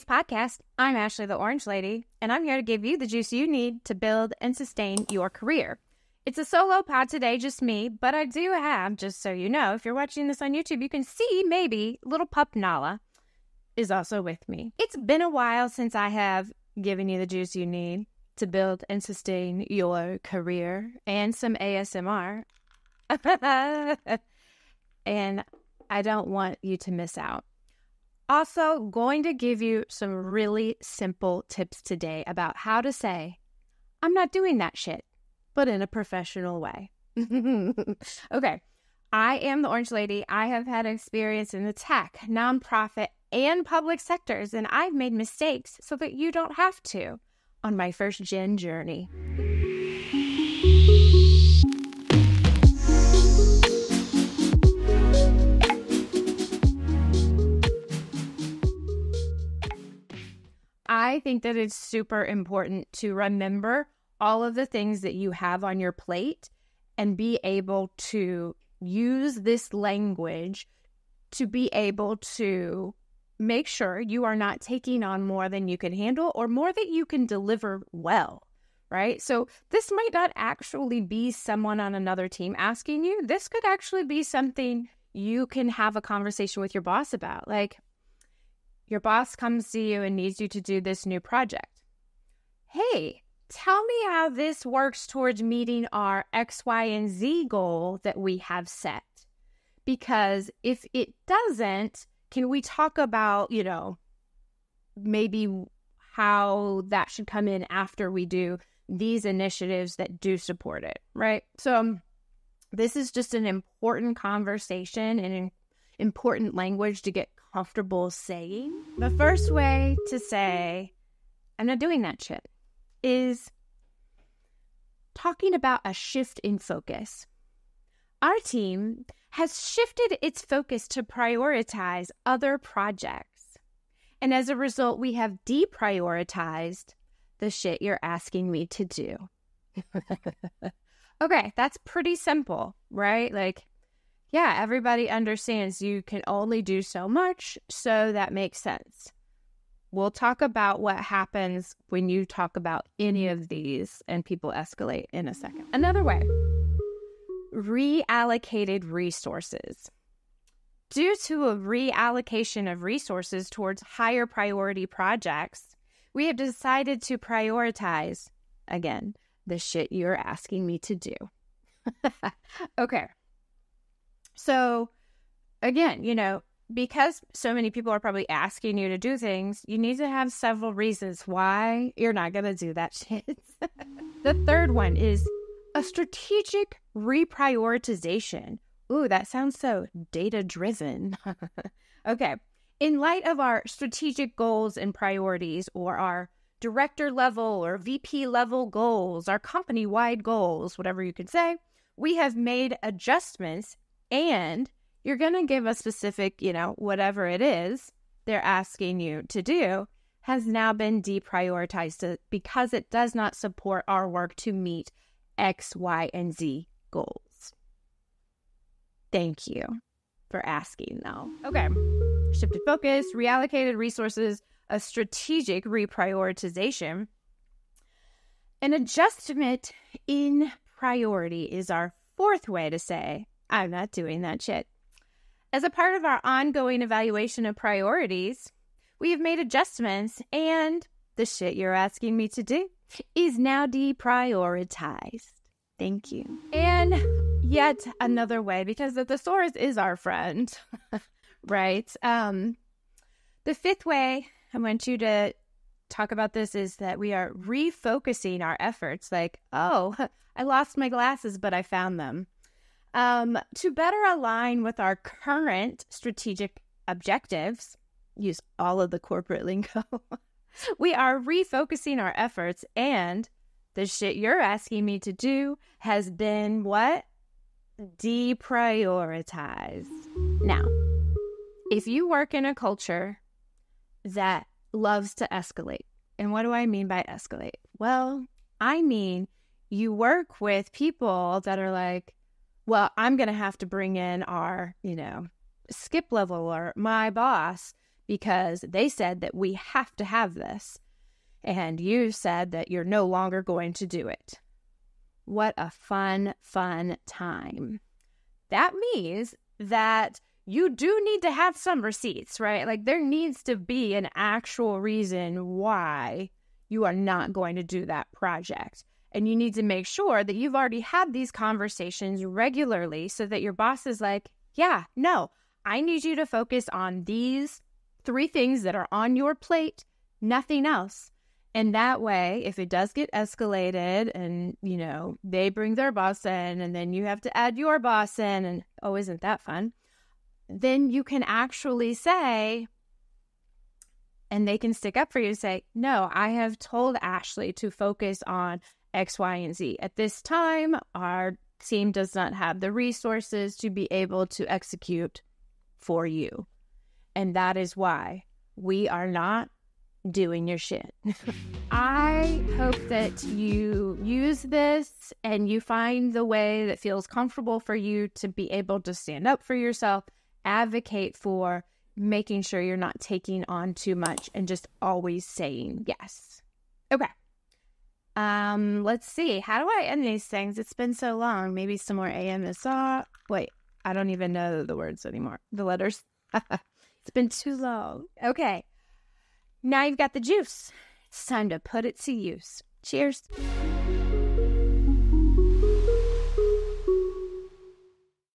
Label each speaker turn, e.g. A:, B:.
A: podcast. I'm Ashlea, the Orange Lady, and I'm here to give you the juice you need to build and sustain your career. It's a solo pod today, just me, but I do have, just so you know, if you're watching this on YouTube, you can see maybe little pup Nala is also with me. It's been a while since I have given you the juice you need to build and sustain your career and some ASMR. And I don't want you to miss out. Also, going to give you some really simple tips today about how to say, I'm not doing that shit, but in a professional way. Okay, I am the Orange Lady. I have had experience in the tech, nonprofit, and public sectors, and I've made mistakes so that you don't have to on my first gen journey. I think that it's super important to remember all of the things that you have on your plate and be able to use this language to be able to make sure you are not taking on more than you can handle or more that you can deliver well, right? So this might not actually be someone on another team asking you. This could actually be something you can have a conversation with your boss about. Like, your boss comes to you and needs you to do this new project. Hey, tell me how this works towards meeting our X, Y, and Z goal that we have set. Because if it doesn't, can we talk about, maybe how that should come in after we do these initiatives that do support it, right? So this is just an important conversation and an important language to get comfortable saying. The first way to say, I'm not doing that shit, is talking about a shift in focus. Our team has shifted its focus to prioritize other projects. And as a result, we have deprioritized the shit you're asking me to do. Okay, that's pretty simple, right? Like, yeah, everybody understands you can only do so much, so that makes sense. We'll talk about what happens when you talk about any of these and people escalate in a second. Another way, reallocated resources. Due to a reallocation of resources towards higher priority projects, we have decided to prioritize, again, the shit you're asking me to do. Okay. So, again, because so many people are probably asking you to do things, you need to have several reasons why you're not going to do that shit. The third one is a strategic reprioritization. Ooh, that sounds so data-driven. Okay. In light of our strategic goals and priorities, or our director level or VP level goals, our company-wide goals, whatever you could say, we have made adjustments. And you're going to give a specific, whatever it is they're asking you to do has now been deprioritized because it does not support our work to meet X, Y, and Z goals. Thank you for asking, though. Okay. Shifted focus, reallocated resources, a strategic reprioritization. An adjustment in priority is our fourth way to say, I'm not doing that shit. As a part of our ongoing evaluation of priorities, we have made adjustments, and the shit you're asking me to do is now deprioritized. Thank you. And yet another way, because the thesaurus is our friend, right? The fifth way I want you to talk about this is that we are refocusing our efforts. Like, oh, I lost my glasses, but I found them. To better align with our current strategic objectives, use all of the corporate lingo, we are refocusing our efforts, and the shit you're asking me to do has been what? Deprioritized. Now, if you work in a culture that loves to escalate, and what do I mean by escalate? Well, I mean you work with people that are like, well, I'm going to have to bring in our, skip level or my boss because they said that we have to have this. And you said that you're no longer going to do it. What a fun, fun time. That means that you do need to have some receipts, right? Like there needs to be an actual reason why you are not going to do that project. And you need to make sure that you've already had these conversations regularly so that your boss is like, yeah, no, I need you to focus on these 3 things that are on your plate, nothing else. And that way, if it does get escalated and, they bring their boss in and then you have to add your boss in and, oh, isn't that fun? Then you can actually say, and they can stick up for you and say, no, I have told Ashley to focus on X, Y, and Z. At this time, our team does not have the resources to be able to execute for you. And that is why we are not doing your shit. I hope that you use this and you find the way that feels comfortable for you to be able to stand up for yourself, advocate for making sure you're not taking on too much and just always saying yes. Okay. Let's see. How do I end these things? It's been so long. Maybe some more AMSR. Wait, I don't even know the words anymore. The letters. It's been too long. Okay. Now you've got the juice. It's time to put it to use. Cheers.